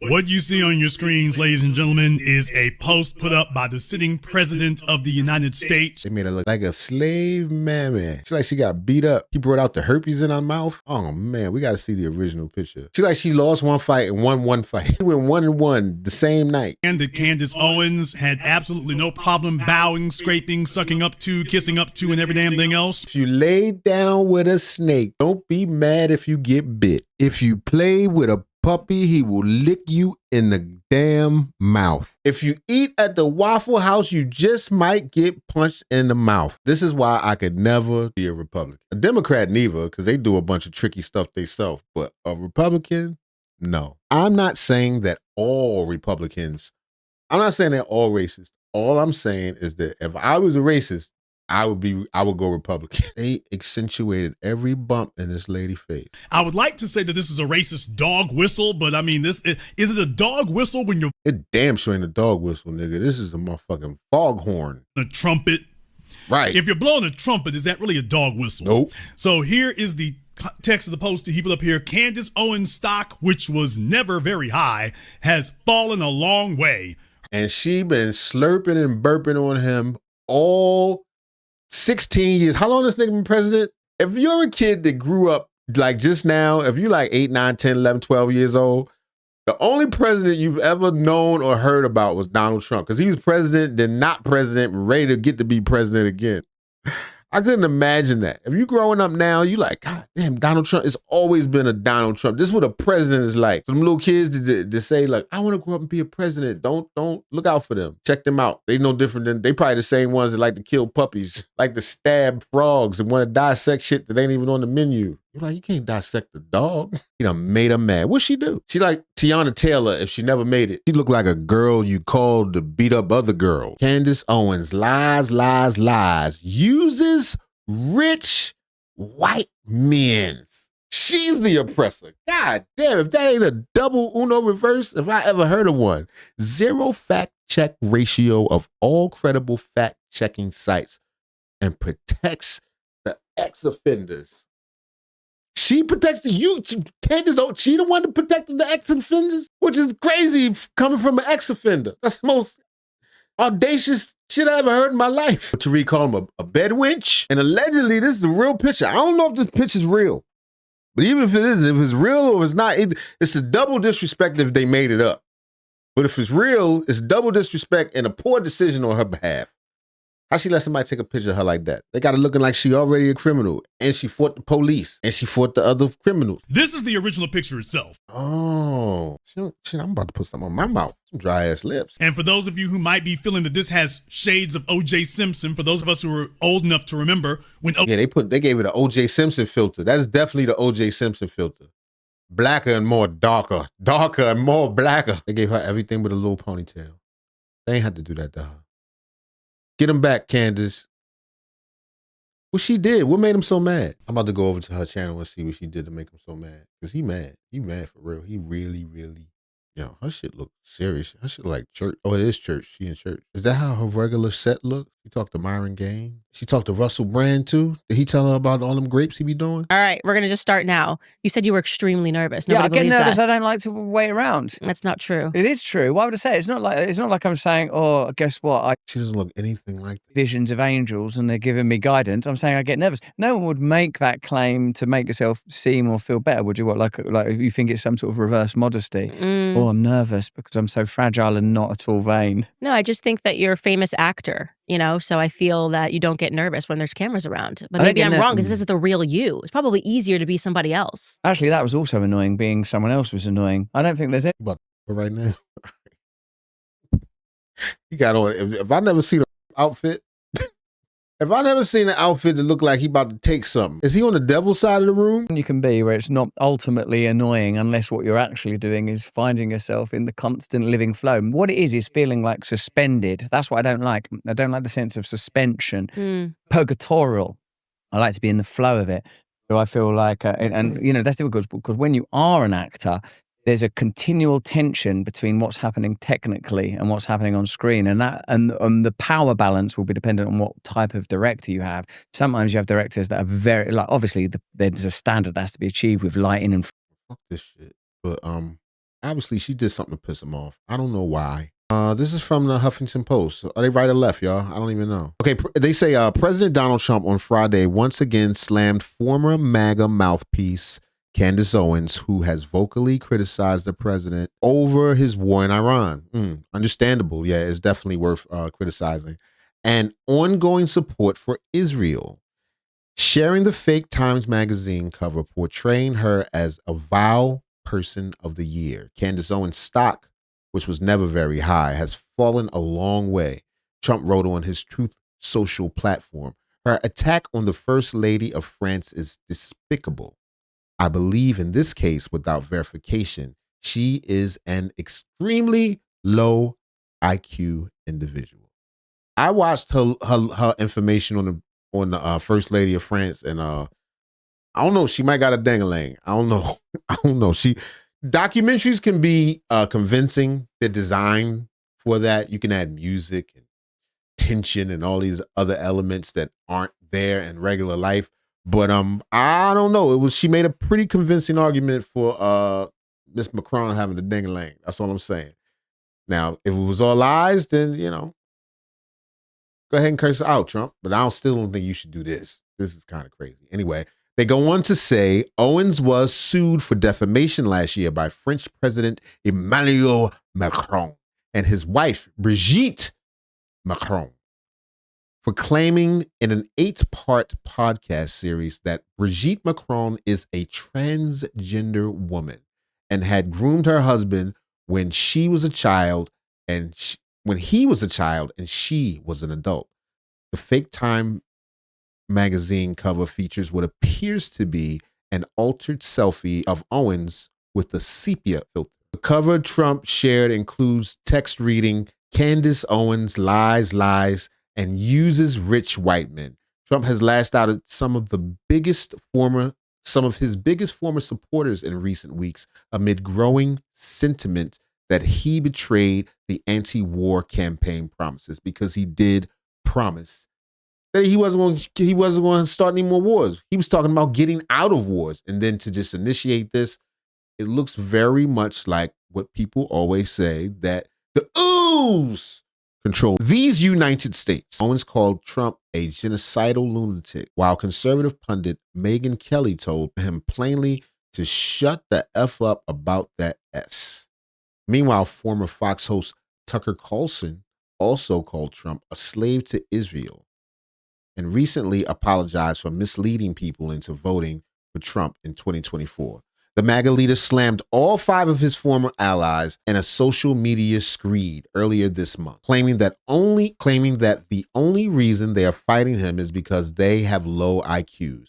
What you see on your screens, ladies and gentlemen, is a post put up by the sitting president of the United States. They made her look like a slave mammy. She like she got beat up. He brought out the herpes in her mouth. Oh man, we got to see the original picture. She like she lost one fight and won one fight. She went 1-1 the same night. And the Candace Owens had absolutely no problem bowing, scraping, sucking up to, kissing up to, and every damn thing else. If you lay down with a snake, don't be mad if you get bit. If you play with a puppy, he will lick you in the damn mouth. If you eat at the Waffle House, you just might get punched in the mouth. This is why I could never be a Republican. A Democrat neither, because they do a bunch of tricky stuff themselves. But a Republican, no. I'm not saying that all Republicans, I'm not saying they're all racist. All I'm saying is that if I was a racist, I would go Republican. They accentuated every bump in this lady's face. I would like to say that this is a racist dog whistle, but I mean, is it a dog whistle when you're... It damn sure ain't a dog whistle, nigga. This is a motherfucking foghorn. A trumpet. Right. If you're blowing a trumpet, is that really a dog whistle? Nope. So here is the text of the post to heap it up here. Candace Owens' stock, which was never very high, has fallen a long way. And she been slurping and burping on him all 16 years. How long this nigga been president? If you're a kid that grew up like just now, if you like 8, 9, 10, 11, 12 years old, the only president you've ever known or heard about was Donald Trump, because he was president, then not president, and ready to get to be president again. I couldn't imagine that. If you growing up now, you like, God damn, Donald Trump. It's always been a Donald Trump. This is what a president is like. So them little kids that say like, I want to grow up and be a president. Don't look out for them. Check them out. They no different than, they probably the same ones that like to kill puppies, like to stab frogs and want to dissect shit that ain't even on the menu. You're like, you can't dissect the dog. You done made her mad. What'd she do? She like Tiana Taylor if she never made it. She looked like a girl you called to beat up other girls. Candace Owens lies, uses rich white men. She's the oppressor. God damn, if that ain't a double Uno reverse, if I ever heard of one. 0 fact check ratio of all credible fact checking sites and protects the ex-offenders. She protects the youth. Candace, she the one that protected the ex-offenders, which is crazy coming from an ex-offender. That's the most audacious shit I ever heard in my life. Tariq called him a bed winch, and allegedly this is a real picture. I don't know if this picture's real, but even if it is, if it's real or if it's not, it's a double disrespect if they made it up. But if it's real, it's double disrespect and a poor decision on her behalf. How she let somebody take a picture of her like that? They got her looking like she already a criminal, and she fought the police, and she fought the other criminals. This is the original picture itself. Oh, shit, I'm about to put something on my mouth. Some dry ass lips. And for those of you who might be feeling that this has shades of O.J. Simpson, for those of us who are old enough to remember when... they gave it an O.J. Simpson filter. That is definitely the O.J. Simpson filter. Blacker and more darker. Darker and more blacker. They gave her everything but a little ponytail. They ain't had to do that to her. Get him back, Candace. What she did? What made him so mad? I'm about to go over to her channel and see what she did to make him so mad. Because he mad. He mad for real. He really, her shit look serious. Her shit look like church. Oh, it is church. She in church. Is that how her regular set look? She talked to Myron Gaines. She talked to Russell Brand too. Did he tell her about all them grapes he be doing? All right, we're going to just start now. You said you were extremely nervous. Yeah, I Nobody get believes nervous. that. I don't like to wait around. That's not true. It is true. Why would I say it? It's not like I'm saying, oh, guess what? She doesn't look anything like that. Visions of angels and they're giving me guidance. I'm saying I get nervous. No one would make that claim to make yourself seem or feel better, would you? What, like you think it's some sort of reverse modesty? Oh, I'm nervous because I'm so fragile and not at all vain. No, I just think that you're a famous actor, so I feel that you don't get nervous when there's cameras around. But maybe I'm wrong because this is the real you. It's probably easier to be somebody else. Actually, that was also annoying. Being someone else was annoying. I don't think there's... But right now, he got on... If I never seen an outfit... If I never seen an outfit that looked like he about to take something, is he on the devil's side of the room? You can be where it's not ultimately annoying unless what you're actually doing is finding yourself in the constant living flow. What it is feeling like suspended. That's what I don't like. I don't like the sense of suspension. Purgatorial. I like to be in the flow of it. So I feel like, that's difficult because when you are an actor, there's a continual tension between what's happening technically and what's happening on screen, and the power balance will be dependent on what type of director you have. Sometimes you have directors that are very obviously there's a standard that has to be achieved with lighting and fuck this shit. But Obviously, she did something to piss him off. I don't know why. This is from the Huffington Post. Are they right or left, y'all? I don't even know. Okay, they say President Donald Trump on Friday once again slammed former MAGA mouthpiece Candace Owens, who has vocally criticized the president over his war in Iran. Understandable. Yeah, it's definitely worth criticizing. And ongoing support for Israel. Sharing the fake Times Magazine cover portraying her as a vile person of the year. Candace Owens' stock, which was never very high, has fallen a long way, Trump wrote on his Truth Social platform. Her attack on the First Lady of France is despicable. I believe in this case, without verification, she is an extremely low IQ individual. I watched her information on the First Lady of France, and I don't know, she might got a dang-a-lang. I don't know. Documentaries can be convincing. They're designed for that. You can add music and tension and all these other elements that aren't there in regular life. But I don't know. She made a pretty convincing argument for Miss Macron having a ding-a-lang. That's all I'm saying. Now, if it was all lies, then go ahead and curse her out, Trump. But I still don't think you should do this. This is kind of crazy. Anyway, they go on to say Owens was sued for defamation last year by French President Emmanuel Macron and his wife, Brigitte Macron, for claiming in an 8-part podcast series that Brigitte Macron is a transgender woman and had groomed her husband when she was a child and when he was a child and she was an adult. The fake Time magazine cover features what appears to be an altered selfie of Owens with the sepia filter. The cover Trump shared includes text reading, Candace Owens lies, and uses rich white men. Trump has lashed out at some of his biggest former supporters in recent weeks amid growing sentiment that he betrayed the anti-war campaign promises, because he did promise that he wasn't going to start any more wars. He was talking about getting out of wars, and then to just initiate this, it looks very much like what people always say, that the ooze control these United States. Owens called Trump a genocidal lunatic, while conservative pundit Megyn Kelly told him plainly to shut the F up about that S. Meanwhile, former Fox host Tucker Carlson also called Trump a slave to Israel and recently apologized for misleading people into voting for Trump in 2024. The MAGA leader slammed all 5 of his former allies in a social media screed earlier this month, claiming that the only reason they are fighting him is because they have low IQs.